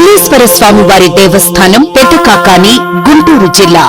మల్లేశ్వర స్వామి వారి దేవస్థానం పెద్దకాకాని గుంటూరు జిల్లా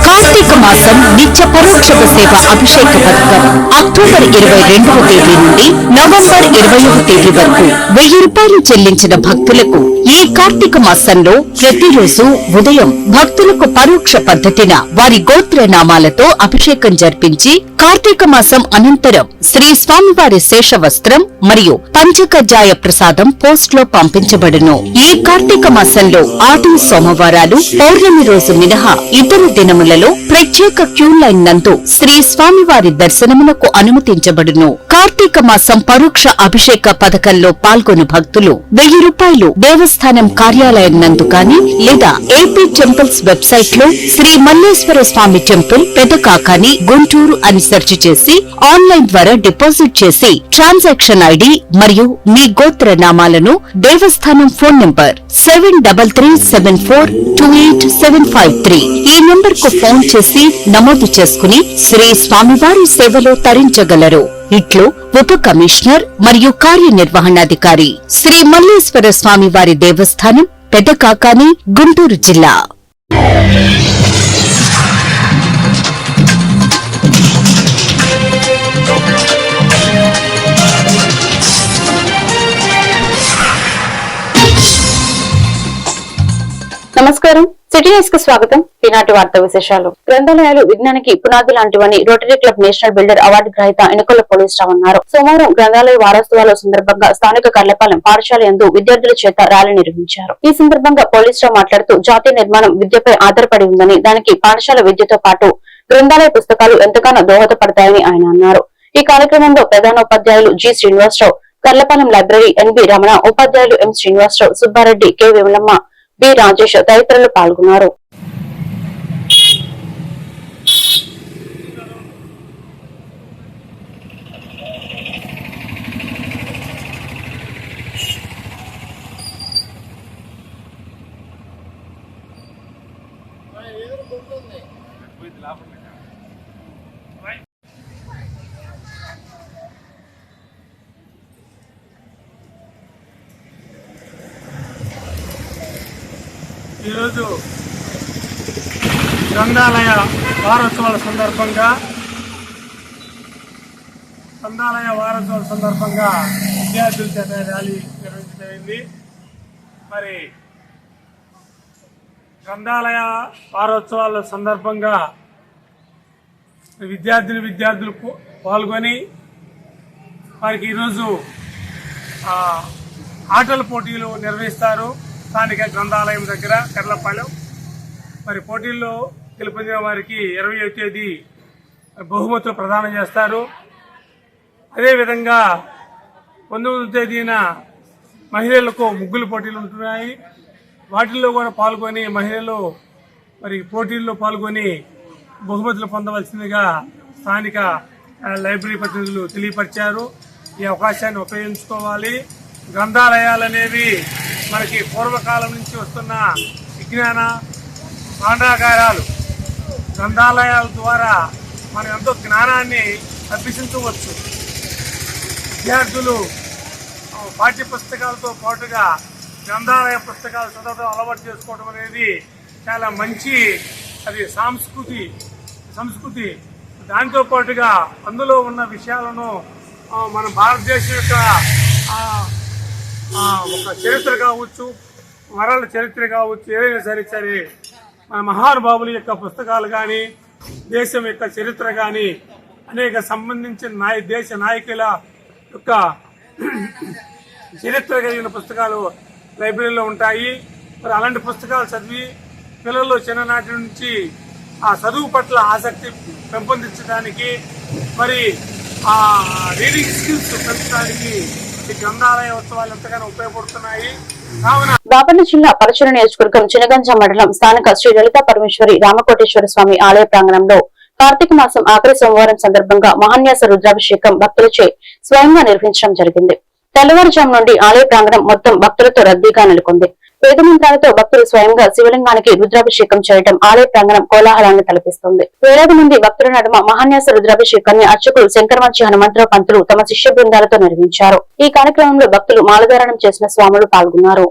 కార్తీక మాసం నిత్య పరోక్షక సేవ అభిషేక పథకం అక్టోబర్ 22వ తేదీ నుండి నవంబర్ 20వ తేదీ వరకు 1000 రూపాయలు చెల్లించిన భక్తులకు ఈ కార్తీక మాసంలో ప్రతిరోజు ఉదయం భక్తులకు పరోక్ష పద్ధతిన వారి గోత్ర నామాలతో అభిషేకం జరిపించి కార్తీక మాసం అనంతరం శ్రీ స్వామివారి శేష వస్త్రం మరియు పంచకజ్జాయ ప్రసాదం పోస్ట్ లో పంపించబడును. ఈ కార్తీక మాసంలో ఆది సోమవారాలు పౌర్ణమి రోజు మినహా ఇతర దినములలో ప్రత్యేక క్యూ లైన్ నందు శ్రీ స్వామివారి దర్శనమునకు అనుమతించబడును. కార్తీక మాసం పరోక్ష అభిషేక పథకంలో పాల్గొని భక్తులు 1000 రూపాయలు దేవస్థానం కార్యాలయం నందు కాని లేదా ఏపీ టెంపుల్స్ వెబ్సైట్ లో శ్రీ మల్లేశ్వర స్వామి టెంపుల్ పెదకాకాని గుంటూరు అని సెర్చ్ చేసి ఆన్లైన్ ద్వారా డిపాజిట్ చేసి ట్రాన్సాక్షన్ ఐడి మరియు మీ గోత్ర నామాలను దేవస్థానం ఫోన్ నంబర్ 7337428753 ఈ నంబర్ కు ఫోన్ చేసి నమోదు చేసుకుని శ్రీ స్వామివారి సేవలో తరించగలరు. ఇట్లు ఉప కమిషనర్ మరియు కార్యనిర్వహణాధికారి శ్రీ మల్లేశ్వర స్వామి వారి దేవస్థానం పెదకాకాని గుంటూరు జిల్లా. నమస్కారం, సిటీ న్యూస్ కు స్వాగతం. ఈనాటి వార్తా విశేషాలు. గ్రంథాలయాలు విజ్ఞానికి పునాది లాంటివని rotary club national builder award గ్రహీత ఎన్నికల పోలీసురావు అన్నారు. సోమవారం గ్రంథాలయ వారోత్సవాల సందర్భంగా స్థానిక కర్లపాలెం పాఠశాల యందు విద్యార్థుల చేత ర్యాలీ నిర్వహించారు. ఈ సందర్భంగా పోలీసురావు మాట్లాడుతూ జాతీయ నిర్మాణం విద్యపై ఆధారపడి ఉందని, దానికి పాఠశాల విద్యతో పాటు గ్రంథాలయ పుస్తకాలు ఎంతగానో దోహదపడతాయని ఆయన అన్నారు. ఈ కార్యక్రమంలో ప్రధానోపాధ్యాయులు G Srinivasarao, Karlapalem library NB Ramana, ఉపాధ్యాయులు M Srinivasarao, Subbareddy, K Vimalamma, B Rajesh తదితరులు పాల్గొన్నారు. ఈరోజు గ్రంథాలయ వారోత్సవాల సందర్భంగా విద్యార్థుల చేత ర్యాలీ నిర్వహించబడింది. మరి గ్రంథాలయ వారోత్సవాల సందర్భంగా విద్యార్థులు పాల్గొని వారికి ఈరోజు ఆటల పోటీలు నిర్వహిస్తారు. స్థానిక గ్రంథాలయం దగ్గర కర్లపాలెం. మరి పోటీల్లో గెలుపొందిన వారికి 20వ తేదీ బహుమతులు ప్రదానం చేస్తారు. అదేవిధంగా 19వ తేదీన మహిళలకు ముగ్గులు పోటీలు ఉంటున్నాయి. వాటిల్లో కూడా పాల్గొని మహిళలు మరి పోటీల్లో పాల్గొని బహుమతులు పొందవలసిందిగా స్థానిక లైబ్రరీ ప్రతినిధులు తెలియపరిచారు. ఈ అవకాశాన్ని ఉపయోగించుకోవాలి. గ్రంథాలయాలు అనేవి మనకి పూర్వకాలం నుంచి వస్తున్న విజ్ఞాన భాండాగారాలు. గ్రంథాలయాల ద్వారా మనం ఎంతో జ్ఞానాన్ని అభ్యసించవచ్చు. విద్యార్థులు పాఠ్య పుస్తకాలతో పాటుగా గ్రంథాలయ పుస్తకాలు చదవడం అలవాటు చేసుకోవడం అనేది చాలా మంచి అది సంస్కృతి. దాంతో పాటుగా అందులో ఉన్న విషయాలను మన భారతదేశం యొక్క ఒక చరిత్ర కావచ్చు, మరల చరిత్ర కావచ్చు, ఏదైనా సరే మన మహానుభావుల యొక్క పుస్తకాలు కానీ, దేశం యొక్క చరిత్ర కానీ, అనేక సంబంధించిన దేశ నాయకుల యొక్క చరిత్ర కలిగిన పుస్తకాలు లైబ్రరీలో ఉంటాయి. మరి అలాంటి పుస్తకాలు చదివి పిల్లల్లో చిన్ననాటి నుంచి ఆ చదువు పట్ల ఆసక్తి పెంపొందించడానికి, మరి ఆ రీడింగ్ స్కిల్స్ పెంచడానికి ఈ గ్రంథాలయ ఉత్సవాలు ఎంతగానో ఉపయోగపడుతున్నాయి. బాపట్ల జిల్లా పరచూరు నియోజకవర్గం చినగంజ మండలం స్థానిక శ్రీ లలితా పరమేశ్వరి రామకోటేశ్వర స్వామి ఆలయ ప్రాంగణంలో కార్తీక మాసం ఆఖరి సోమవారం సందర్భంగా మహాన్యాస రుద్రాభిషేకం భక్తులచే స్వయంగా నిర్వహించడం జరిగింది. తెల్లవారుజాము నుండి ఆలయ ప్రాంగణం మొత్తం భక్తులతో రద్దీగా నెలకొంది. వేద మంత్రాలతో భక్తులు స్వయంగా శివలింగానికి రుద్రాభిషేకం చేయడం ఆలయ ప్రాంగణం కోలాహలాన్ని తలపిస్తుంది. వేలాది మంది భక్తుల నడుమ మహాన్యాస రుద్రాభిషేకాన్ని అర్చకులు శంకరమంచి హనుమంతరావు పంతులు తమ శిష్య బృందాలతో నిర్వహించారు. ఈ కార్యక్రమంలో భక్తులు మాలధారణం చేసిన స్వాములు పాల్గొన్నారు.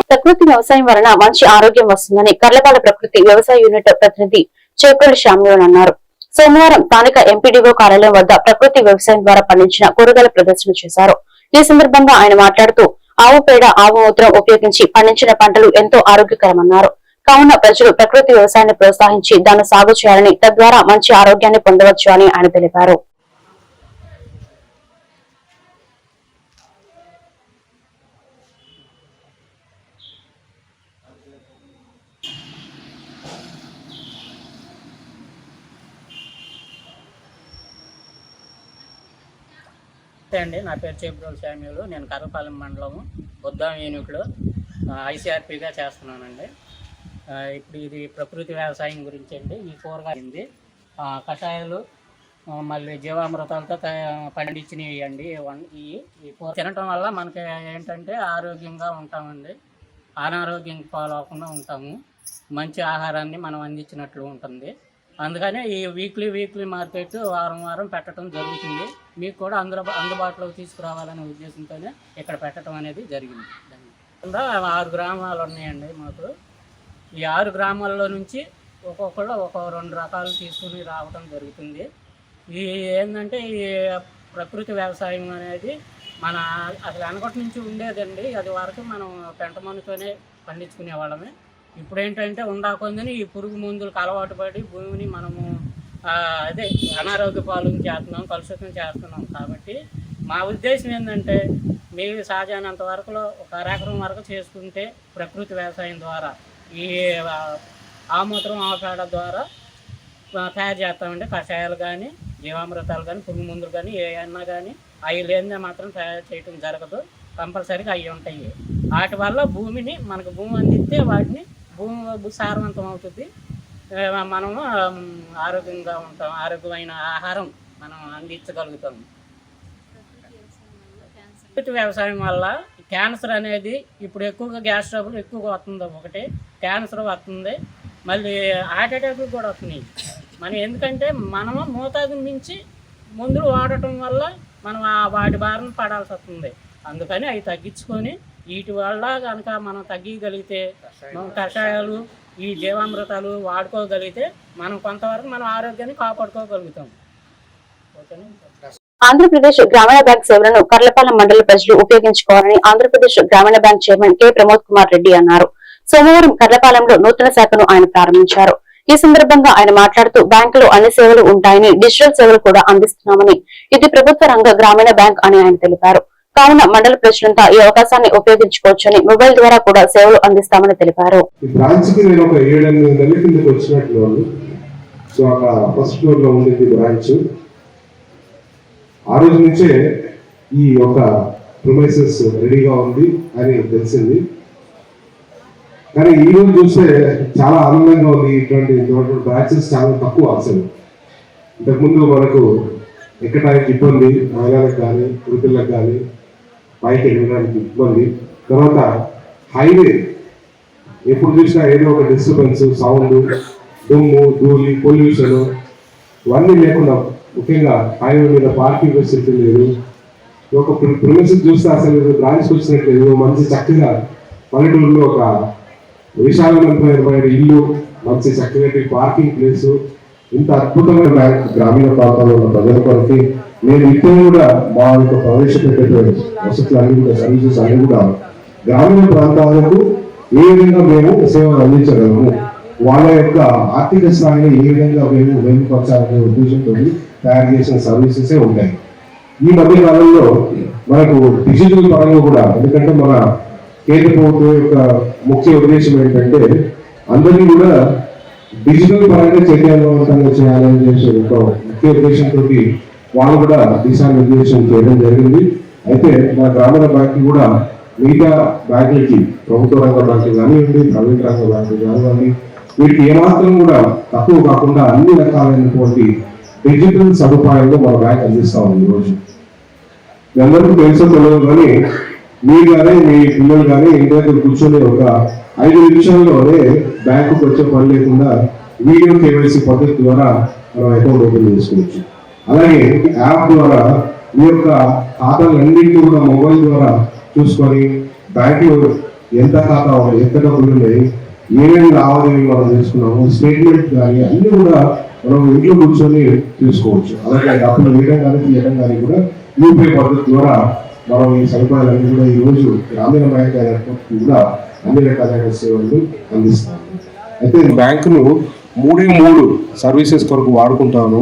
ప్రకృతి వ్యవసాయం వలన మంచి ఆరోగ్యం వస్తుందని కర్లపాడ ప్రకృతి వ్యవసాయ యూనిట్ ప్రతినిధి చేపల్లి శ్యామ్యూన్ అన్నారు. సోమవారం స్థానిక ఎంపీడీఓ కార్యాలయం వద్ద ప్రకృతి వ్యవసాయం ద్వారా పండించిన కూరగాయల ప్రదర్శన చేశారు. ఈ సందర్భంగా ఆయన మాట్లాడుతూ ఆవు పేడ, ఆవు మూత్రం ఉపయోగించి పండించిన పంటలు ఎంతో ఆరోగ్యకరమన్నారు. కావున ప్రజలు ప్రకృతి వ్యవసాయాన్ని ప్రోత్సహించి దాన్ని సాగు చేయాలని, తద్వారా మంచి ఆరోగ్యాన్ని పొందవచ్చు అని ఆయన తెలిపారు. అండి, నా పేరు చేపల్లి శ్యామ్యూలు. నేను కర్రపాలెం మండలము బుద్దాం యూనిట్లో ఐసీఆర్పీగా చేస్తున్నానండి. ఇప్పుడు ఇది ప్రకృతి వ్యవసాయం గురించి అండి. ఈ కూరగాయలు కషాయాలు మళ్ళీ జీవామృతాలతో పండించినవి అండి. ఈ కూర తినటం వల్ల మనకి ఏంటంటే ఆరోగ్యంగా ఉంటామండి, అనారోగ్యం పాలవకుండా ఉంటాము, మంచి ఆహారాన్ని మనం అందించినట్లు ఉంటుంది. అందుకనే ఈ వీక్లీ మార్కెట్ వారం పెట్టడం జరుగుతుంది. మీకు కూడా అందుబాటులోకి తీసుకురావాలనే ఉద్దేశంతోనే ఇక్కడ పెట్టడం అనేది జరిగింది. 6 గ్రామాలు ఉన్నాయండి మాకు. ఈ 6 గ్రామాల్లో నుంచి ఒక్కొక్కళ్ళు 2 రకాలు తీసుకుని రావడం జరుగుతుంది. ఈ ఏంటంటే ఈ ప్రకృతి వ్యవసాయం అనేది మన అసలు వెనకటి నుంచి ఉండేదండి. అది వరకు మనం పెంటమనుతోనే పండించుకునే వాళ్ళమే. ఇప్పుడు ఏంటంటే ఉండాకొందని ఈ పురుగు మందులకు అలవాటు పడి భూమిని మనము అనారోగ్య పాలన చేస్తున్నాం, కలుషితం చేస్తున్నాం. కాబట్టి మా ఉద్దేశం ఏంటంటే మీరు సాధ్యమైనంత వరకులో 1 ఎకరం వరకు చేసుకుంటే ప్రకృతి వ్యవసాయం ద్వారా ఈ ఆమూత్రం, ఆవుపేడ ద్వారా తయారు చేస్తామండి. కషాయాలు కానీ, జీవామృతాలు కానీ, పురుగు మందులు కానీ ఏమన్నా కానీ అవి లేనిదే మాత్రం తయారు చేయడం జరగదు. కంపల్సరీగా అవి ఉంటాయి. వాటి వల్ల మనకు భూమి అందిస్తే వాటిని భూమి సారవంతం అవుతుంది, మనము ఆరోగ్యంగా ఉంటాం, ఆరోగ్యమైన ఆహారం మనం అందించగలుగుతాము. ప్రకృతి వ్యవసాయం వల్ల క్యాన్సర్ అనేది ఇప్పుడు ఎక్కువగా గ్యాస్ ట్రబుల్ ఎక్కువగా వస్తుంది. ఒకటి క్యాన్సర్ వస్తుంది, మళ్ళీ హార్ట్ అటాక్లు కూడా వస్తున్నాయి. మనం ఎందుకంటే మనము మోతాదుని మించి మందులు వాడటం వల్ల మనం వాటి బారిన పడాల్సి వస్తుంది. అందుకని అవి తగ్గించుకొని వీటి వల్ల కనుక మనం తగ్గగలిగితే, కషాయాలు, ఈ జీవామృతాలు వాడుకోగలిగితే మనం కొంతవరకు మనం ఆరోగ్యాన్ని కాపాడుకోగలుగుతాం. ఆంధ్రప్రదేశ్ గ్రామీణ బ్యాంక్ సేవలను కర్లపాలెం మండల ప్రజలు ఉపయోగించుకోవాలని ఆంధ్రప్రదేశ్ గ్రామీణ bank chairman K Pramod Kumar Reddy అన్నారు. సోమవారం కర్లపాలెంలో నూతన శాఖను ఆయన ప్రారంభించారు. ఈ సందర్భంగా ఆయన మాట్లాడుతూ బ్యాంకులో అన్ని సేవలు ఉంటాయని, డిజిటల్ సేవలు కూడా అందిస్తున్నామని, ఇది ప్రభుత్వ రంగ గ్రామీణ బ్యాంక్ అని ఆయన తెలిపారు. కావున మండల ప్రజలంతా ఈ అవకాశాన్ని ఉపయోగించుకోవచ్చని, మొబైల్ ద్వారా కూడా సేవలు అందిస్తామని తెలిపారు. ఆ రోజు నుంచే ఈ యొక్క ప్రొమైసెస్ రెడీగా ఉంది అని తెలిసింది. కానీ ఈ రోజు చూస్తే చాలా ఆనందంగా ఉంది. ఇటువంటి బ్రాంచెస్ చాలా తక్కువ అసలు. ఇంతకుముందు మనకు ఎక్కడానికి ఇబ్బంది, మహిళలకు కానీ వృద్ధులకు కానీ పైకి వెళ్ళడానికి ఇబ్బంది. తర్వాత హైవే ఎప్పుడు చూసినా ఏదో ఒక డిస్టర్బెన్స్, సౌండ్, దుమ్ము, ధూళి, పొల్యూషన్ ఇవన్నీ లేకుండా, ముఖ్యంగా హైవే మీద పార్కింగ్ ఫెసిలిటీ లేదు. ఒక ప్రిమిసెస్ చూస్తే అసలు బ్రాంచ్కి వచ్చినట్లేదు. మంచి చక్కగా పల్లెటూరులో ఒక విశాలవంతమైన ఇల్లు, మంచి చక్కటి పార్కింగ్ ప్లేసు, ఇంత అద్భుతమైన బ్యాంక్ గ్రామీణ ప్రాంతాల్లో ఉన్న ప్రజల కొరకు నేను ఇప్పుడు కూడా మా యొక్క ప్రవేశపెట్టే వసతులు అన్ని కూడా, సర్వీసెస్ అన్ని కూడా గ్రామీణ ప్రాంతాలకు ఏ విధంగా మేము సేవలు అందించగలము, వాళ్ళ యొక్క ఆర్థిక స్థాయిని ఏ విధంగా మేము మెరుగుపరచాలనే ఉద్దేశంతో తయారు చేసిన సర్వీసెసే ఉంటాయి. ఈ మధ్య కాలంలో మనకు డిజిటల్ పరంగా కూడా, ఎందుకంటే మన కేంద్ర ప్రభుత్వం యొక్క ముఖ్య ఉద్దేశం ఏంటంటే అందరినీ కూడా డిజిటల్ పరంగా చైతన్యవంతంగా చేయాలని చేసే ఒక ముఖ్య ఉద్దేశంతో వాళ్ళు కూడా దిశానిర్దేశం చేయడం జరిగింది. అయితే మన గ్రామీణ బ్యాంకు కూడా మిగతా బ్యాంకులకి, ప్రభుత్వ రంగ బ్యాంకులు కానివ్వండి, ప్రైవేట్ రంగ బ్యాంకులు కానివ్వండి, వీటికి ఏమాత్రం కూడా తక్కువ కాకుండా అన్ని రకాలైనటువంటి డిజిటల్ సదుపాయాలు మన బ్యాంక్ అందిస్తా ఉంది. ఈరోజు అందరికీ తెలుసో తెలియదు కానీ మీరు కానీ మీ పిల్లలు కానీ ఇంటి దగ్గర కూర్చొని ఒక 5 నిమిషాల్లోనే బ్యాంకుకి వచ్చే పని లేకుండా వీడియో కేవైసీ పద్ధతి ద్వారా మనం అకౌంట్ ఓపెన్ చేసుకోవచ్చు. అలాగే యాప్ ద్వారా మీ యొక్క ఖాతాలన్నింటినీ కూడా మొబైల్ ద్వారా చూసుకొని బ్యాంకులో ఎంత ఖాతా ఉంది, ఎంత డబ్బులు ఉన్నాయి, ఏమేమి లావాదేవీలు మనం చేసుకున్నాము, స్టేట్మెంట్ కానీ అన్ని కూడా మనం ఇంట్లో కూర్చొని చూసుకోవచ్చు. అలాగే డబ్బులు వేయడం కానీ తీయడం కానీ కూడా యూపీఐ పద్ధతి ద్వారా మనం ఈ సదుపాయాలన్నీ కూడా ఈ రోజు గ్రామీణ బ్యాంక్ కూడా అన్ని రకాలైన సేవలు అందిస్తాము. అయితే బ్యాంకును 3 సర్వీసెస్ కొరకు వాడుకుంటాను.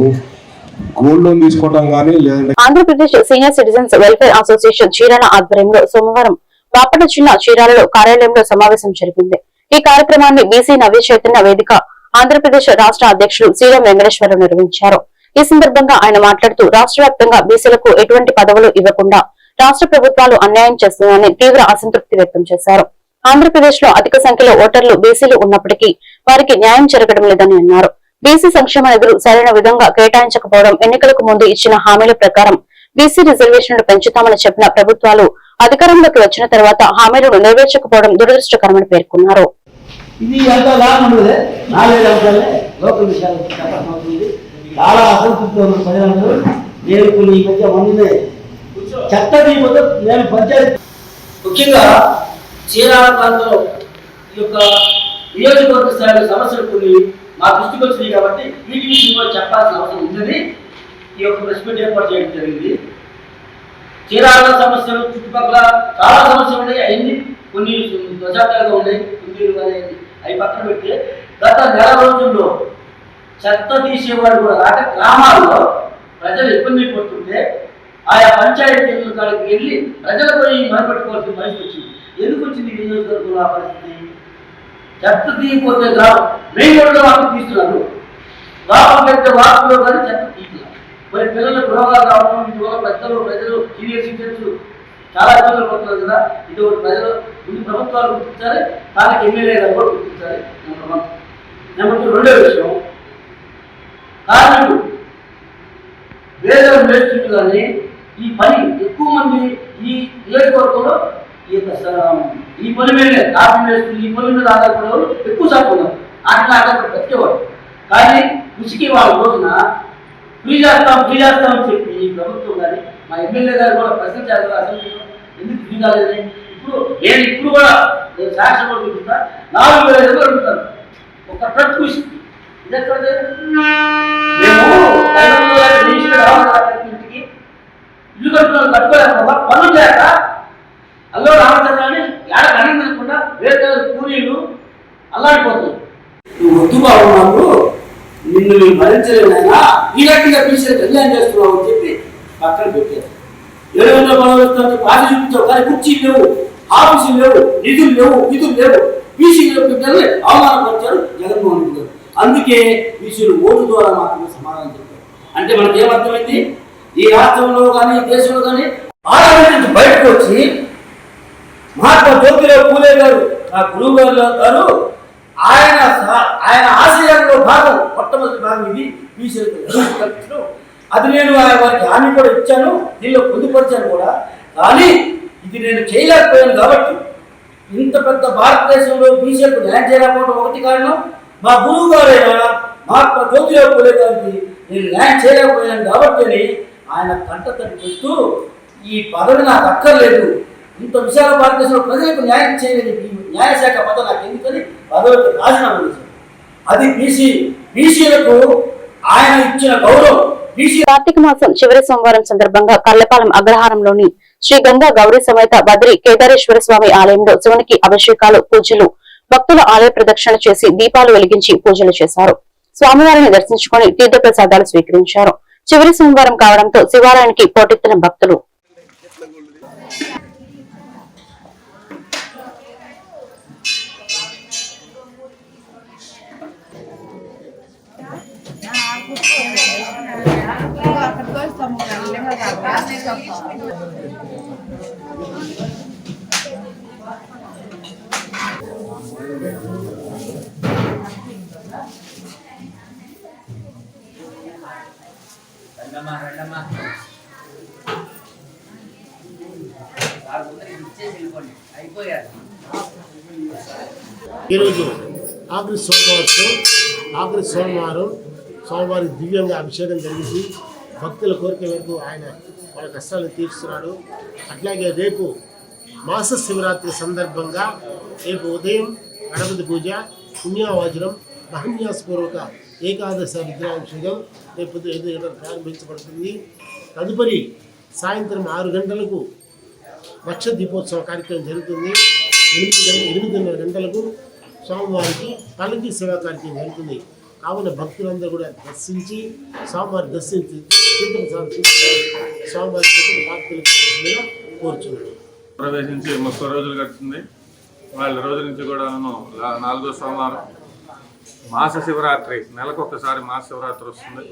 గోల్డ్ లోన్ తీసుకోవడం కానీ, లేదంటే Andhra Pradesh senior citizens welfare association Chirala ఆధ్వర్యంలో సోమవారం బాపట్ల జిల్లా చీరాలలో కార్యాలయంలో సమావేశం జరిగింది. ఈ కార్యక్రమాన్ని బీసీ నవ్య చైతన్య వేదిక ఆంధ్రప్రదేశ్ రాష్ట్ర అధ్యక్షులు శ్రీరామ్ వెంకటేశ్వరరావు నిర్వహించారు. ఈ సందర్భంగా ఆయన మాట్లాడుతూ రాష్ట్ర వ్యాప్తంగా బీసీలకు ఎటువంటి పదవులు ఇవ్వకుండా రాష్ట్ర ప్రభుత్వాలు అన్యాయం చేస్తున్నాయని తీవ్ర అసంతృప్తి వ్యక్తం చేశారు. ఆంధ్రప్రదేశ్ లో అధిక సంఖ్యలో ఓటర్లు బీసీలు ఉన్నప్పటికీ వారికి న్యాయం జరగడం లేదని అన్నారు. బీసీ సంక్షేమ నిధులు సరైన విధంగా కేటాయించకపోవడం, ఎన్నికలకు ముందు ఇచ్చిన హామీల ప్రకారం బీసీ రిజర్వేషన్లు పెంచుతామని చెప్పిన ప్రభుత్వాలు అధికారంలోకి వచ్చిన తర్వాత హామీలను నెరవేర్చకపోవడం దురదృష్టకరమని పేర్కొన్నారు. ఇది ఎంత లాభం ఉండదు, 4 అంశాలే లోకల్ విషయాలు చెప్పాల్సి అవుతుంది. చాలా అసంతృప్తిగా ఉన్న ప్రజలందరూ నేను కొన్ని ఈ మధ్య మొన్ననే చెత్త తీయకపోతే నేను పంచాయతీ ముఖ్యంగా చీరాల ప్రాంతంలో ఈ యొక్క నియోజకవర్గ స్థాయిలో సమస్యలు కొన్ని మా దృష్టికి వచ్చినాయి కాబట్టి వీటి విషయం కూడా చెప్పాల్సిన అవసరం ఉందని ఈ యొక్క ప్రెస్ మీట్ ఏర్పాటు చేయడం జరిగింది. చీరాల సమస్యలు చుట్టుపక్కల చాలా సమస్యలు ఉన్నాయి. అవన్నీ కొన్ని దశాబ్దాలుగా ఉన్నాయి. అనేది అవి పక్కన పెడితే గత నెల రోజుల్లో చెత్త తీసేవాడు కూడా రాక గ్రామాల్లో ప్రజలు ఇబ్బంది పడుతుంటే ఆయా పంచాయతీల కాడికి వెళ్ళి ప్రజలు పోయి మొదలుపెట్టుకోవాల్సిన పరిస్థితి వచ్చింది. ఎందుకు వచ్చింది ఈ నియోజకవర్గంలో ఆ పరిస్థితి? చెత్త తీయకపోతే మెయిన్ రోడ్లో వాకు తీస్తున్నారు, వాకు పెద్ద వాకులో కానీ చెత్త తీస్తున్నారు. మరి పిల్లలకు రోగాలు రావడం, ఇటువల్ల ప్రజలు సీనియర్ సిటిజన్స్ చాలా ఇబ్బందులు పడుతున్నారు కదా. ఇటువంటి ప్రజలు ముందు ప్రభుత్వాలు గుర్తించాలి, స్థానిక ఎమ్మెల్యే గారు కూడా గుర్తించాలి. నెంబర్ 2. రెండో విషయం, కార్మికులు వేతనం వేస్తుంది కానీ ఈ పని ఎక్కువ మంది ఈ నియోజకవర్గంలో ఈ పని మీద కాపీ వేస్తుంది, ఈ పని మీద ఆధారపడేవారు ఎక్కువ శాతం ఉన్నారు. వాటిని ఆధారపడి బతికేవారు. కానీ కృషికి వాళ్ళ రోజున ఫ్రీ చేస్తామని చెప్పి ఈ ప్రభుత్వం కానీ మా ఎమ్మెల్యే గారు కూడా ప్రశ్నించారు అసెంబ్లీలో, ఎందుకు ఫ్రీ కాలేదని. ఇప్పుడు కూడా నేను సాక్ష్యం కూడా చూపిస్తా, 4,000 అడుగుతాను ఒక ట్రక్ కృషి. ఇది ఎక్కడ మేము ఇంటికి ఇల్లు కట్టుకోలేకపోగా పనులు లేక అల్లో రామచంద్రాన్ని ఏడ కనకుండా వేరే కూలీలు అల్లాడిపోతుంది. నువ్వు వద్దుగా ఉన్నావు, నిన్ను భరించలేనైనా ఈ రకంగా పిలిచి కళ్యాణం చేస్తున్నావు అని చెప్పి పక్కన పెట్టారు. 700 పనులు వస్తుంది, పాట చూపించావు కానీ కుర్చీలు లేవు, ఆఫీసులు లేవు, నిధులు లేవు. బీసీలు పిల్లల్ని అవమానపరిచారు జగన్మోహన్ రెడ్డి గారు. అందుకే బీసీలు ఓటు ద్వారా మాత్రమే సమాధానం చెప్పారు. అంటే మనకేమర్థమైంది, ఈ రాష్ట్రంలో కానీ దేశంలో కానీ ఆలయం నుంచి బయటకు వచ్చి మహాత్మా జ్యోతిరావు పూలే గారు నా గురువు గారు ఆయన ఆశయాల్లో భాగం మొట్టమొదటి భాగం ఇది బీసీలకు. అది నేను వారికి హామీ కూడా ఇచ్చాను, దీనిలో పొందుపరిచాను కూడా. కానీ ఇది నేను చేయలేకపోయాను కాబట్టి ఇంత పెద్ద భారతదేశంలో బీసీలకు న్యాయం చేయలేకపోవడం ఒకటి కారణం. మా గురువు గారైన మహాత్మా జ్యోతిరావు పూలే గారికి నేను న్యాయం చేయలేకపోయాను కాబట్టి ఆయన కంటతడి పెడుతూ ఈ పదవి నాకు అక్కర్లేదు, ఇంత విశాల భారతదేశంలో ప్రజలకు న్యాయం చేయలేదు, న్యాయశాఖ పదవి నాకు ఎందుకని పదవికి రాజీనామా చేశారు. అది బీసీలకు ఆయన ఇచ్చిన గౌరవం. కార్తీక మాసం చివరి సోమవారం సందర్భంగా కల్లపాలెం అగ్రహారంలోని శ్రీ గంగా గౌరీ సమేత బద్రి కేదారేశ్వర స్వామి ఆలయంలో శివునికి అభిషేకాలు, పూజలు, భక్తులు ఆలయ ప్రదక్షిణ చేసి దీపాలు వెలిగించి పూజలు చేశారు. స్వామివారిని దర్శించుకుని తీర్థప్రసాదాలు స్వీకరించారు. చివరి సోమవారం కావడంతో శివాలయానికి పోటెత్తిన భక్తులు. ఈరోజు ఆఖరి సోమవారం స్వామివారికి దివ్యంగా అభిషేకం జరిగింది. భక్తుల కోరిక మేరకు ఆయన వాళ్ళ కష్టాలను తీర్చుతున్నాడు. అట్లాగే రేపు మాస శివరాత్రి సందర్భంగా రేపు ఉదయం గణపతి పూజ, పుణ్యావాచనం, మహన్యాసపూర్వక ఏకాదశ విగ్రహాభిషేకం రేపు 5 గంటలకు ప్రారంభించబడుతుంది. తదుపరి సాయంత్రం 6 గంటలకు లక్ష దీపోత్సవ కార్యక్రమం జరుగుతుంది. 8:30 గంటలకు స్వామివారికి పల్లకి సేవా కార్యక్రమం జరుగుతుంది. కావున భక్తులందరూ కూడా దర్శించి స్వామివారి దర్శించి స్వామివారి కోరుచున్నాడు. ప్రవేశించి 30 రోజులు గడుస్తుంది. వాళ్ళ రోజు నుంచి కూడా 4వ సోమవారం మాస శివరాత్రి, నెలకొకసారి మాస శివరాత్రి వస్తుంది.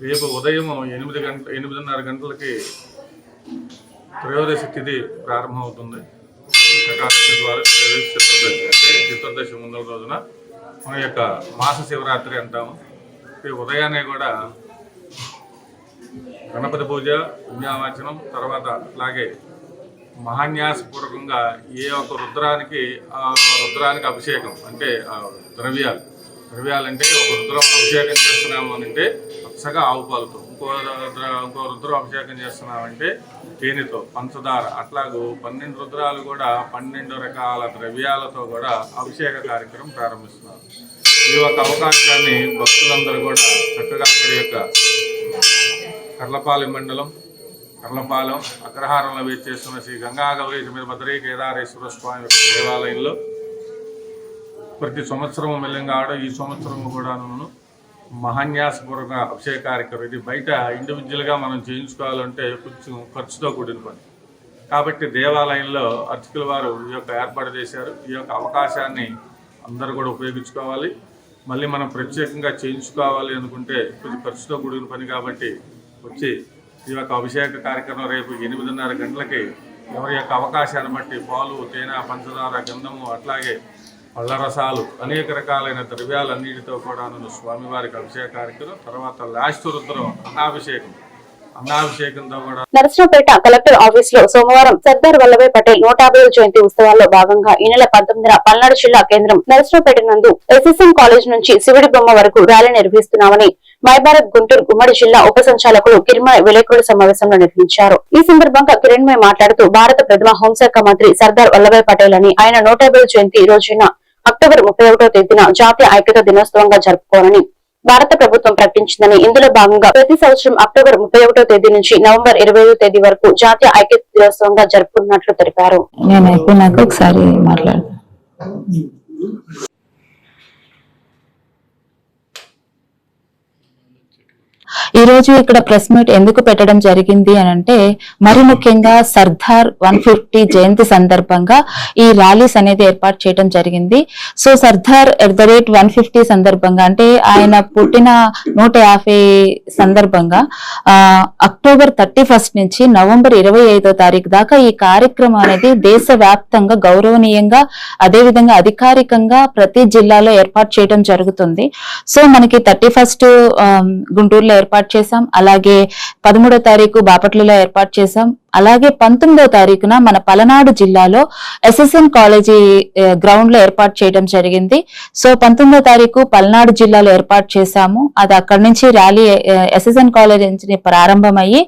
రేపు ఉదయం 8:30 గంటలకి త్రయోదశి తిథి ప్రారంభమవుతుంది. ఏకాదశి ద్వారా చతుర్దశి ముందల రోజున మన యొక్క మాస శివరాత్రి అంటాము. ఉదయాన్నే కూడా గణపతి పూజ, పుణ్యావాచనం, తర్వాత అలాగే మహాన్యాసపూర్వకంగా ఏ ఒక రుద్రానికి అభిషేకం అంటే ద్రవ్యాలంటే ఒక రుద్రం అభిషేకం చేస్తున్నాము అంటే పచ్చగా ఆవు పాలతో, ఇంకో రుద్రం అభిషేకం చేస్తున్నామంటే తేనెతో, పంచదార, అట్లాగూ 12 రుద్రాలు కూడా 12 రకాల ద్రవ్యాలతో కూడా అభిషేక కార్యక్రమం ప్రారంభిస్తున్నారు. ఈ యొక్క అవకాశాన్ని భక్తులందరూ కూడా చక్కగా అక్కడి యొక్క కర్లపాలెం మండలం కర్లపాలెం అగ్రహారంలో వేచేస్తున్న శ్రీ గంగా గౌరీ సమేత బద్రీ కేదారేశ్వర స్వామి యొక్క దేవాలయంలో ప్రతి సంవత్సరం మెల్లంగా ఈ సంవత్సరం కూడా మహాన్యాసపూర్వక అభిషేక కార్యక్రమం. ఇది బయట ఇండివిజువల్గా మనం చేయించుకోవాలంటే కొంచెం ఖర్చుతో కూడిన పని. కాబట్టి దేవాలయంలో అర్చకుల వారు ఈ యొక్క ఏర్పాటు చేశారు. ఈ యొక్క అవకాశాన్ని అందరూ కూడా ఉపయోగించుకోవాలి. మళ్ళీ మనం ప్రత్యేకంగా చేయించుకోవాలి అనుకుంటే కొంచెం ఖర్చుతో కూడిన పని. కాబట్టి వచ్చి ఈ యొక్క అభిషేక కార్యక్రమం రేపు 8:30 గంటలకి ఎవరి యొక్క అవకాశాన్ని బట్టి పాలు, తేనె, పంచదార, గంధము, అట్లాగే పళ్ళ రసాలు, అనేక రకాలైన ద్రవ్యాలన్నిటితో కూడా స్వామివారికి అభిషేక కార్యక్రమం. తర్వాత లాస్ట్ రుద్రం అన్నాభిషేకంతో కూడా. నరసరావుపేట కలెక్టర్ ఆఫీస్ లో సోమవారం సర్దార్ వల్లభాయ్ పటేల్ 150వ జయంతి ఉత్సవాల్లో భాగంగా ఈ నెల 19న పల్నాడు జిల్లా కేంద్రం నరసరావుపేట నందు ఎస్ఎస్ఎం కాలేజ్ నుంచి శివుడి బొమ్మ వరకు ర్యాలీ నిర్వహిస్తున్నామని మైభారత్ గుంటూరు ఉమ్మడి జిల్లా ఉప సంచాలకులు కిరణ్మయ్ విలేకరుల సమావేశంలో నిర్వహించారు. ఈ సందర్భంగా కిరణ్మయ్ మాట్లాడుతూ భారత ప్రథమ హోంశాఖ మంత్రి సర్దార్ వల్లభాయ్ పటేల్ అని ఆయన 150వ జయంతి రోజున అక్టోబర్ 31వ తేదీన జాతీయ ఐక్యతా దినోత్సవంగా జరుపుకోవాలని భారత ప్రభుత్వం ప్రకటించిందని, ఇందులో భాగంగా ప్రతి సంవత్సరం అక్టోబర్ 31వ తేదీ నుంచి నవంబర్ 25వ తేదీ వరకు జాతీయ ఐక్యతా దినోత్సవంగా జరుపుకున్నట్లు తెలిపారు. నేను అయిపోయినాక ఒకసారి మాట్లాడతాను. ఈ రోజు ఇక్కడ ప్రెస్ మీట్ ఎందుకు పెట్టడం జరిగింది అని అంటే, మరి ముఖ్యంగా సర్దార్ 150 జయంతి సందర్భంగా ఈ ర్యాలీస్ అనేది ఏర్పాటు చేయడం జరిగింది. సో సర్దార్ @150 సందర్భంగా అంటే ఆయన పుట్టిన 150 సందర్భంగా అక్టోబర్ 31 నుంచి నవంబర్ 25వ తారీఖు దాకా ఈ కార్యక్రమం అనేది దేశవ్యాప్తంగా గౌరవనీయంగా అదేవిధంగా అధికారికంగా ప్రతి జిల్లాలో ఏర్పాటు చేయడం జరుగుతుంది. సో మనకి 31 గుంటూరులో ఏర్పాటు చేశాం, అలాగే 13వ తారీఖు బాపట్లలో ఏర్పాటు చేశాం, అలాగే 19వ తారీఖున మన పలనాడు జిల్లాలో SSN కాలేజీ గ్రౌండ్ లో ఏర్పాటు చేయడం జరిగింది. సో 19వ తారీఖు పల్నాడు జిల్లాలో ఏర్పాటు చేశాము. అది అక్కడి నుంచి ర్యాలీ SSN కాలేజీ నుంచి ప్రారంభమయ్యి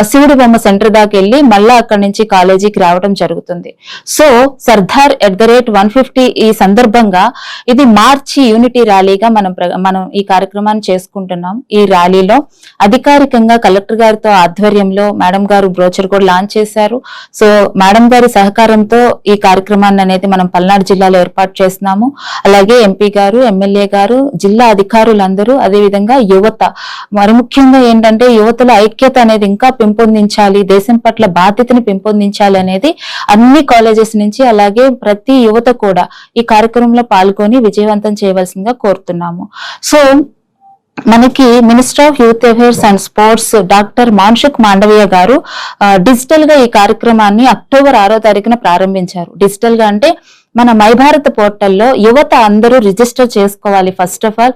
శివుడి బొమ్మ సెంటర్ దాకా వెళ్ళి మళ్ళా అక్కడి నుంచి కాలేజీకి రావడం జరుగుతుంది. సో సర్దార్ @150 ఈ సందర్భంగా ఇది మార్చి యూనిటీ ర్యాలీగా మనం ఈ కార్యక్రమాన్ని చేసుకుంటున్నాం. ఈ ర్యాలీలో అధికారికంగా కలెక్టర్ గారితో ఆధ్వర్యంలో మేడం గారు బ్రోచర్ కూడా లాంచ్ చేశారు. సో మేడం గారి సహకారంతో ఈ కార్యక్రమాన్ని అనేది మనం పల్నాడు జిల్లాలో ఏర్పాటు చేస్తున్నాము. అలాగే ఎంపీ గారు, ఎమ్మెల్యే గారు, జిల్లా అధికారులందరూ, అదేవిధంగా యువత, మరి ముఖ్యంగా ఏంటంటే యువతలో ఐక్యత అనేది ఇంకా పెంపొందించాలి, దేశం పట్ల బాధ్యతని పెంపొందించాలి అనేది అన్ని కాలేజెస్ నుంచి అలాగే ప్రతి యువత కూడా ఈ కార్యక్రమంలో పాల్గొని విజయవంతం చేయవలసిందిగా కోరుతున్నాము. సో మనకి minister of youth affairs and sports doctor Mansukh Mandaviya గారు డిజిటల్ గా ఈ కార్యక్రమాన్ని అక్టోబర్ 6వ తారీఖున ప్రారంభించారు. డిజిటల్ గా అంటే మన మై భారత్ పోర్టల్లో యువత అందరూ రిజిస్టర్ చేసుకోవాలి. ఫస్ట్ ఆఫ్ ఆల్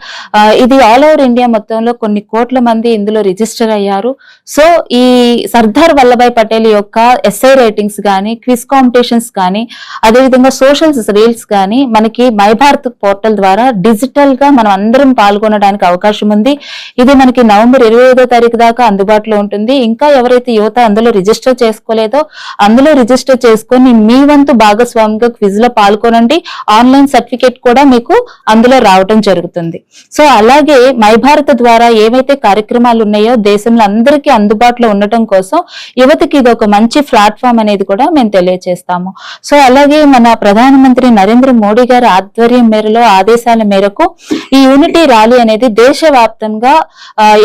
ఇది ఆల్ ఓవర్ ఇండియా మొత్తంలో కొన్ని కోట్ల మంది ఇందులో రిజిస్టర్ అయ్యారు. సో ఈ సర్దార్ వల్లభాయ్ పటేల్ యొక్క ఎస్ఐ రైటింగ్స్ కానీ, క్విజ్ కాంపిటీషన్స్ కానీ, అదేవిధంగా సోషల్ రీల్స్ కానీ మనకి మై భారత్ పోర్టల్ ద్వారా డిజిటల్ గా మనం అందరం పాల్గొనడానికి అవకాశం ఉంది. ఇది మనకి నవంబర్ 25వ తారీఖు దాకా అందుబాటులో ఉంటుంది. ఇంకా ఎవరైతే యువత అందులో రిజిస్టర్ చేసుకోలేదో అందులో రిజిస్టర్ చేసుకొని మీ వంతు భాగస్వామిగా క్విజ్ లో పాల్గొనండి. ఆన్లైన్ సర్టిఫికేట్ కూడా మీకు అందులో రావడం జరుగుతుంది. సో అలాగే మై భారత్ ద్వారా ఏవైతే కార్యక్రమాలు ఉన్నాయో దేశంలో అందరికీ అందుబాటులో ఉండటం కోసం యువతకి ఇది ఒక మంచి ప్లాట్ఫామ్ అనేది కూడా మేము తెలియజేస్తాము. సో అలాగే మన ప్రధానమంత్రి నరేంద్ర మోడీ గారి ఆధ్వర్యం మేరలో ఆదేశాల మేరకు ఈ యూనిటీ ర్యాలీ అనేది దేశవ్యాప్తంగా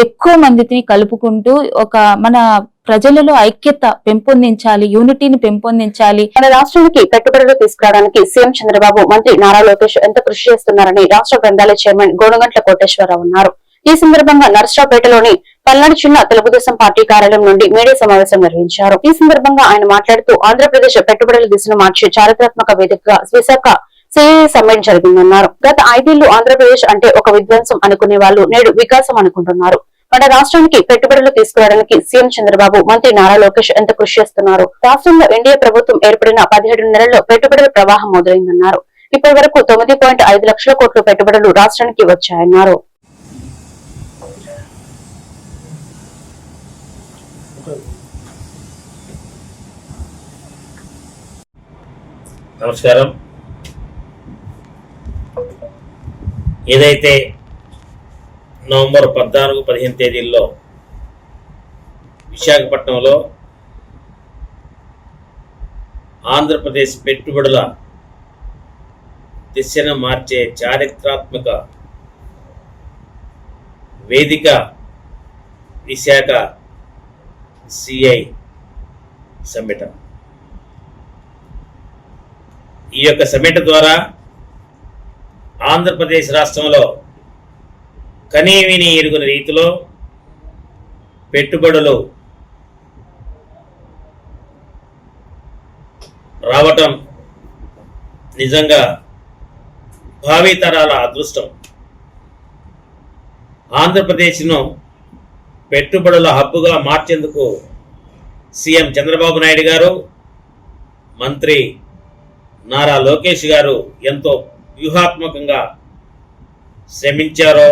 ఎక్కువ మందిని కలుపుకుంటూ ఒక మన ప్రజలలో ఐక్యత పెంపొందించాలి, యూనిటీని పెంపొందించాలి. మన రాష్ట్రానికి పెట్టుబడులు తీసుకురావడానికి సీఎం చంద్రబాబు, మంత్రి నారా లోకేష్ ఎంత కృషి చేస్తున్నారని రాష్ట్ర గ్రంథాలయ చైర్మన్ గోనగంట్ల కోటేశ్వరరావు అన్నారు. ఈ సందర్భంగా నర్సరావుపేటలోని పల్నాడు చిన్న తెలుగుదేశం పార్టీ కార్యాలయం నుండి మీడియా సమావేశం నిర్వహించారు. ఈ సందర్భంగా ఆయన మాట్లాడుతూ ఆంధ్రప్రదేశ్ పెట్టుబడుల దిశను మార్చి చారిత్రాత్మక వేదికగా విశాఖ సిఐఏ సమ్మిట్ జరిగిందన్నారు. గత 5 ఏళ్లు ఆంధ్రప్రదేశ్ అంటే ఒక విధ్వంసం అనుకునే వాళ్ళు నేడు వికాసం అనుకుంటున్నారు. మన రాష్ట్రానికి పెట్టుబడులు తీసుకురావడానికి సీఎం చంద్రబాబు, మంత్రి నారా లోకేష్ ఎంత కృషి చేస్తున్నారు. రాష్ట్రంలో ఎన్డీఏ ప్రభుత్వం ఏర్పడిన 17 నెలల్లో పెట్టుబడుల ప్రవాహం మొదలైందన్నారు. ఇప్పటి వరకు 9.5 లక్షల కోట్ల పెట్టుబడులు రాష్ట్రానికి వచ్చాయన్నారు. నమస్కారం. ఏదైతే నవంబర్ 14-15 తేదీల్లో విశాఖపట్నంలో ఆంధ్రప్రదేశ్ పెట్టుబడుల దిశను మార్చే చారిత్రాత్మక వేదిక విశాఖ సిఐ సమ్మిట్. ఈ యొక్క సమ్మిట్ ద్వారా ఆంధ్రప్రదేశ్ రాష్ట్రంలో కనీవిని ఎరుగని రీతిలో పెట్టుబడులు రావటం నిజంగా భావితరాల అదృష్టం. ఆంధ్రప్రదేశ్ను పెట్టుబడుల హబ్బుగా మార్చేందుకు సీఎం చంద్రబాబు నాయుడు గారు, మంత్రి నారా లోకేష్ గారు ఎంతో వ్యూహాత్మకంగా శ్రమించారో,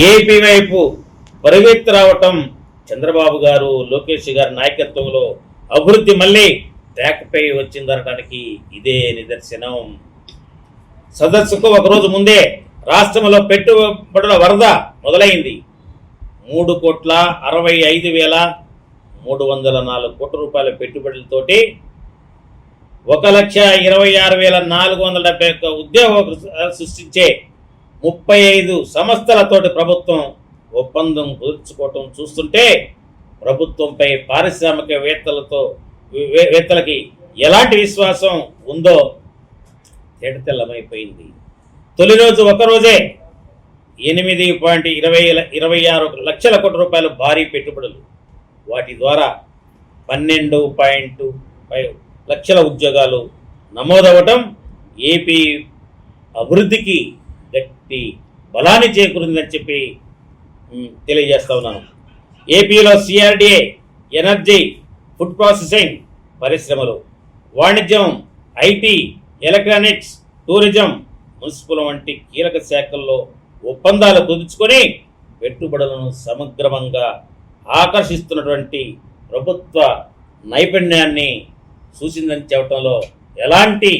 ఏపీ వైపు పరిగెత్తి రావటం చంద్రబాబు గారు, లోకేష్ గారి నాయకత్వంలో అభివృద్ధి మళ్ళీ తేకపై వచ్చిందనడానికి ఇదే నిదర్శనం. సదస్సుకు ఒకరోజు ముందే రాష్ట్రంలో పెట్టుబడుల వరద మొదలైంది. 3,65,304 కోట్ల రూపాయల పెట్టుబడులతోటి 1,26,471 ఉద్యోగాలు సృష్టించే 35 సంస్థలతోటి ప్రభుత్వం ఒప్పందం కుదుర్చుకోవటం చూస్తుంటే ప్రభుత్వంపై పారిశ్రామికవేత్తలకి ఎలాంటి విశ్వాసం ఉందో తేటతెల్లమైపోయింది. తొలి రోజు ఒకరోజే 8.26 లక్షల కోట్ల రూపాయలు భారీ పెట్టుబడులు, వాటి ద్వారా 12.5 లక్షల ఉద్యోగాలు నమోదవటం ఏపీ అభివృద్ధికి గట్టి బలాన్ని చేకూరిందని చెప్పి తెలియజేస్తా ఉన్నాను. ఏపీలో సిఆర్డిఏ, ఎనర్జీ, ఫుడ్ ప్రాసెసింగ్ పరిశ్రమలు, వాణిజ్యం, ఐటీ, ఎలక్ట్రానిక్స్, టూరిజం, మున్సిపల్ వంటి కీలక శాఖల్లో ఒప్పందాలు కుదుర్చుకొని పెట్టుబడులను సమగ్రంగా ఆకర్షిస్తున్నటువంటి ప్రభుత్వ నైపుణ్యాన్ని సూచిందని చెప్పడంలో ఎలాంటి.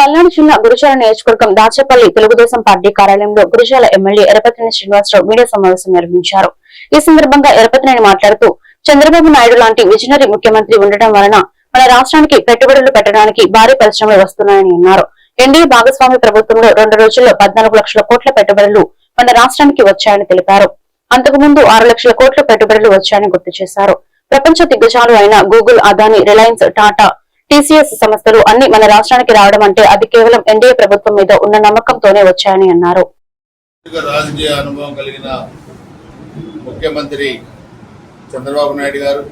పల్నాడు జిల్లా గురిజాల నియోజకవర్గం దాచేపల్లి తెలుగుదేశం పార్టీ కార్యాలయంలో గురిజాల ఎమ్మెల్యే ఎరపతినేని శ్రీనివాసరావు మీడియా సమావేశం నిర్వహించారు. ఈ సందర్భంగా ఎరపతినేని మాట్లాడుతూ చంద్రబాబు నాయుడు లాంటి విజనరీ ముఖ్యమంత్రి ఉండటం వలన మన రాష్ట్రానికి పెట్టుబడులు పెట్టడానికి భారీ పరిశ్రమలు వస్తున్నాయని అన్నారు. ఎన్డీఏ భాగస్వామి ప్రభుత్వంలో 2 రోజుల్లో 14 లక్షల కోట్ల పెట్టుబడులు మన రాష్ట్రానికి వచ్చాయని తెలిపారు. అంతకుముందు 6 లక్షల కోట్ల పెట్టుబడులు వచ్చాయని గుర్తు చేశారు. ప్రపంచ దిగ్గజాలు అయిన Google, Adani, Reliance, Tata, TCS సంస్థలు అన్ని మన రాష్ట్రానికి రావడం అంటే అది కేవలం ఎన్డీఏ ప్రభుత్వం మీద ఉన్న నమ్మకంతోనే వచ్చాయని అన్నారు. రాజకీయ అనుభవం కలిగిన ముఖ్యమంత్రి చంద్రబాబు నాయుడు గారు,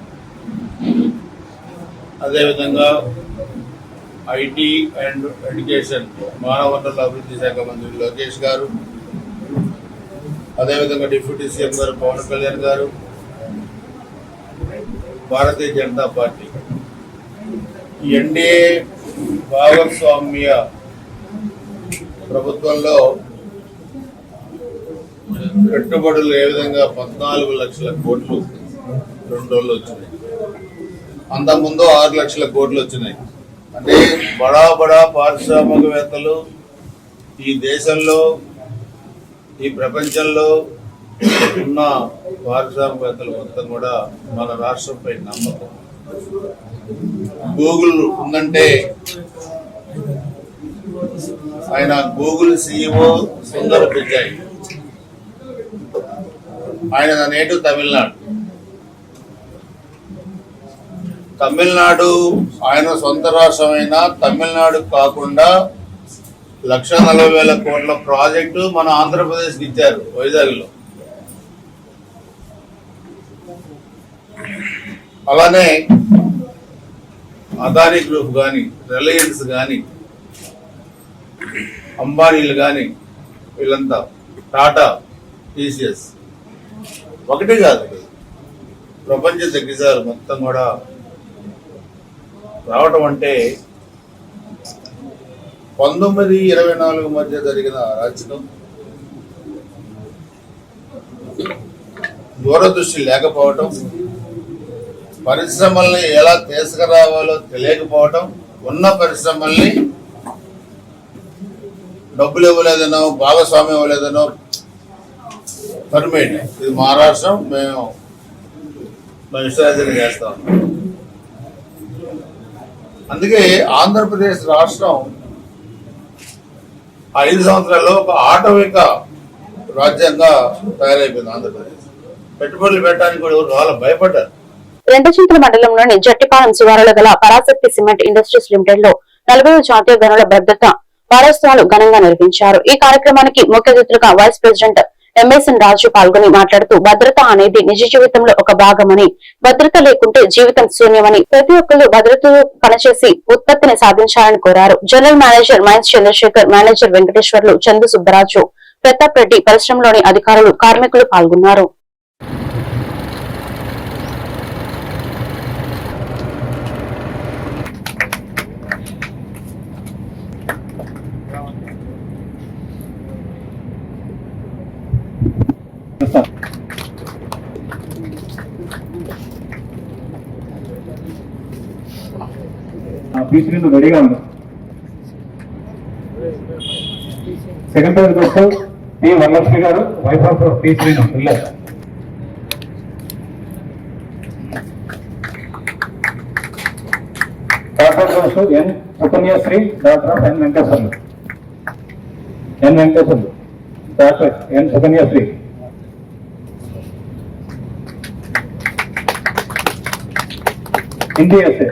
అదేవిధంగా ఐటీ అండ్ ఎడ్యుకేషన్ మానవ వనరుల అభివృద్ధి శాఖ మంత్రి లోకేష్ గారు, అదేవిధంగా డిప్యూటీ సీఎం గారు పవన్ కళ్యాణ్ గారు, భారతీయ జనతా పార్టీ ఎన్డీఏ భాగస్వామ్య ప్రభుత్వంలో పెట్టుబడులు ఏ విధంగా 14 లక్షల కోట్లు 2 రోజులు వచ్చినాయి. అంతకుముందు 6 లక్షల కోట్లు వచ్చినాయి. అంటే బడా పారిశ్రామికవేత్తలు ఈ దేశంలో, ఈ ప్రపంచంలో ఉన్న పారిశ్రామికవేత్తలు మొత్తం కూడా మన రాష్ట్రంపై నమ్మకం. గూగుల్ ఉందంటే ఆయన గూగుల్ CEO సుందర్ పిచాయ్, ఆయన నేటివ్ తమిళనాడు ఆయన సొంత రాష్ట్రమైన తమిళనాడు కాకుండా 1,40,000 కోట్ల ప్రాజెక్టు మన ఆంధ్రప్రదేశ్కి ఇచ్చారు వైజాగ్లో. అలానే అదానీ గ్రూప్ కానీ, రిలయన్స్ కానీ, అంబానీలు కానీ, వీళ్ళంతా టాటా, టీసీఎస్ ఒకటి కాదు, ప్రపంచ దిగ్గజాలు మొత్తం కూడా రావటం అంటే 1924 మధ్య జరిగిన రాజకీయం, దూరదృష్టి లేకపోవటం, పరిశ్రమల్ని ఎలా తీసుకురావాలో తెలియకపోవటం, ఉన్న పరిశ్రమల్ని డబ్బులు ఇవ్వలేదనో, భాగస్వామ్యం ఇవ్వలేదనో పర్మిట్, ఇది మా రాష్ట్రం, మేము ఇష్టారాజ్యం చేస్తాం. అందుకే ఆంధ్రప్రదేశ్ రాష్ట్రం 5 సంవత్సరాల్లో ఒక ఆటవిక రాజ్యంగా తయారైపోయింది. ఆంధ్రప్రదేశ్ పెట్టుబడులు పెట్టడానికి కూడా చాలా భయపడ్డారు. రెండచింతల మండలంలోని జట్టిపాలెం శివారులో గల పరాశక్తి సిమెంట్ ఇండస్ట్రీస్ లిమిటెడ్ లో 40వ జాతీయ గనుల భద్రత వారోత్సవాలు ఘనంగా నిర్వహించారు. ఈ కార్యక్రమానికి ముఖ్య అతిథులుగా వైస్ ప్రెసిడెంట్ ఎంఎస్ఎన్ రాజు పాల్గొని మాట్లాడుతూ భద్రత అనేది నిజ జీవితంలో ఒక భాగమని, భద్రత లేకుంటే జీవితం శూన్యమని, ప్రతి ఒక్కరు భద్రతతో పనిచేసి ఉత్పత్తిని సాధించాలని కోరారు. General manager mines Chandrashekar, manager Venkateswarlu, Chandu Subbaraju, Pratap Reddy, పరిశ్రమలోని అధికారులు, కార్మికులు పాల్గొన్నారు. P3 రెడీగా ఉంది. సెకండ్ పేరు కోసం P వరలక్ష్మి గారు, వైఫ్ ఆఫ్ P3 పిల్లలు. డాక్టర్ కోసం N Sukanyasri, doctor of N Venkateswarlu, doctor N Sukanyasri. NTSA.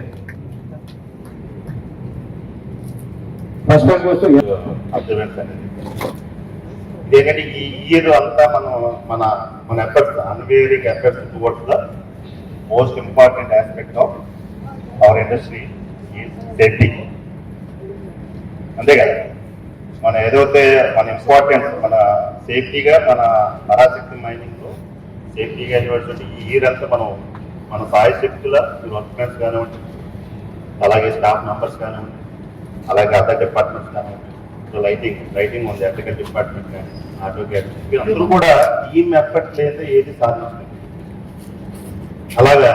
First prize goes to observance అనేది ఏంటంటే ఈ ఇయర్ అంతా మన efforts unwavering efforts towards the most important aspect of our industry is safety. అంతే కదా, మన ఏదైతే మన ఇంపార్టెన్స్ మన సేఫ్టీగా మన పరాశక్తి మైనింగ్లో సేఫ్టీగా ఇవ్వాల్సి ఈ ఇయర్ అంతా మన సాయశక్తుల వర్క్మెన్స్ కానివ్వండి, అలాగే స్టాఫ్ మెంబర్స్ కానివ్వండి, అలాగే అదర్ డిపార్ట్మెంట్స్ కానివ్వండి, లైటింగ్ ఉంది, ఎలక్ట్రికల్ డిపార్ట్మెంట్ కానీ, ఆటో గ్యాస్, అందరూ కూడా టీమ్ ఎఫర్ట్ లేదా ఏది సాధించలేదు. అలాగా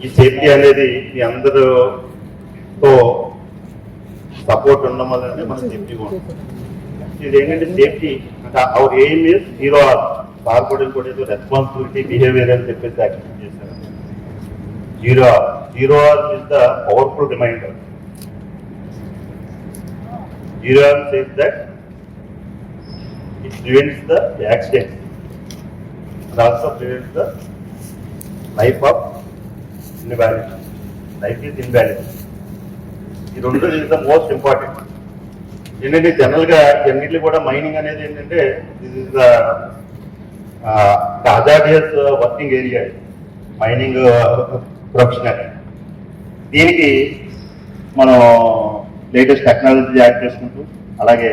ఈ సేఫ్టీ అనేది మీ అందరితో సపోర్ట్ ఉండడం వల్లనే మన సేఫ్టీగా ఉంటుంది. ఇది ఏంటంటే సేఫ్టీ అంటే our aim is zero harm. Sir కూడా ఏదో రెస్పాన్సిబిలిటీ బిహేవియర్ అని చెప్పేసి యాక్టివ్ చేశారు. Zero harm is the powerful reminder. Zero arm says that it prevents the accident and also prevents the life of invalid. Life is invalid. ఈ రెండు is the most important. ఏంటంటే జనరల్గా అన్నింటిలో కూడా mining అనేది ఏంటంటే this is the hazardous working area mining profession అనేది. దీనికి మనం లేటెస్ట్ టెక్నాలజీ యాడ్ చేసుకుంటూ అలాగే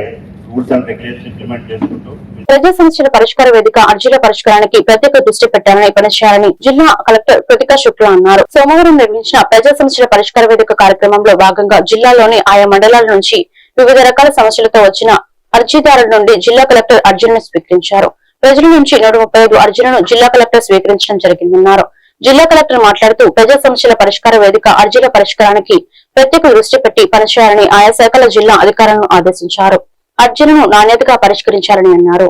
రూల్స్ అండ్ రెగ్యులేషన్స్ ఇంప్లిమెంట్ చేసుకుంటూ ప్రజా సమస్యల పరిష్కార వేదిక అర్జీల పరిష్కారానికి ప్రత్యేక దృష్టి పెట్టాలని పనిచేయాలని జిల్లా కలెక్టర్ కృతికా శుక్లా అన్నారు. సోమవారం నిర్వహించిన ప్రజా సమస్యల పరిష్కార వేదిక కార్యక్రమంలో భాగంగా జిల్లాలోని ఆయా మండలాల నుంచి వివిధ రకాల సమస్యలతో వచ్చిన అర్జీదారుల నుండి జిల్లా కలెక్టర్ అర్జీలను స్వీకరించారు. ప్రజల నుంచి 135 అర్జీలను జిల్లా కలెక్టర్ స్వీకరించడం జరిగిందన్నారు. జిల్లా కలెక్టర్ మాట్లాడుతూ ప్రజా సమస్యల పరిష్కార వేదిక అర్జీల పరిష్కారానికి ప్రత్యేక దృష్టి పెట్టి పనిచేయాలని ఆయా శాఖల జిల్లా అధికారులను ఆదేశించారు. అర్జీలను నాణ్యతగా పరిష్కరించాలని అన్నారు.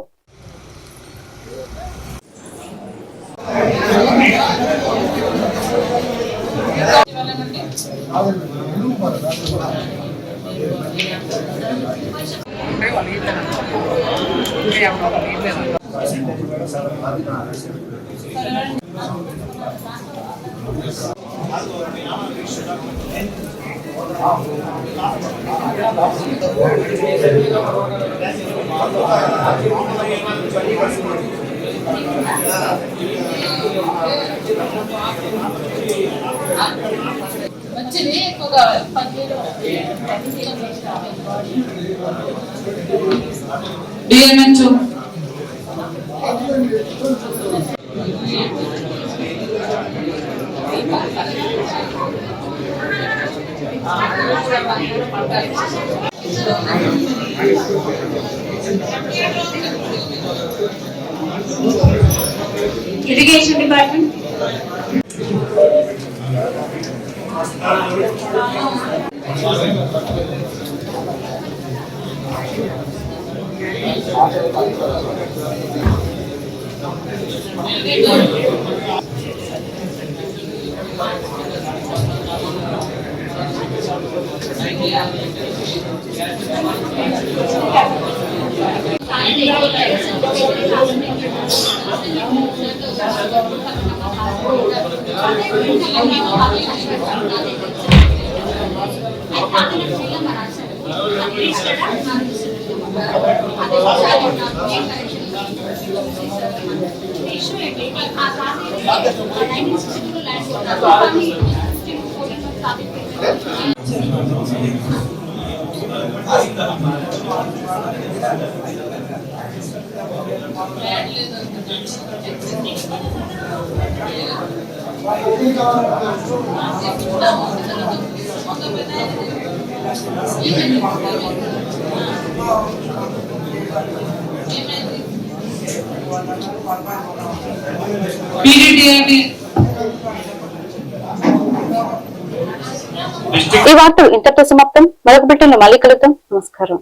Irrigation department. ఈ వార్తలు ఇంతటితో సమాప్తం. మరొక బిడ్డను మళ్ళీ కలుద్దాం. నమస్కారం.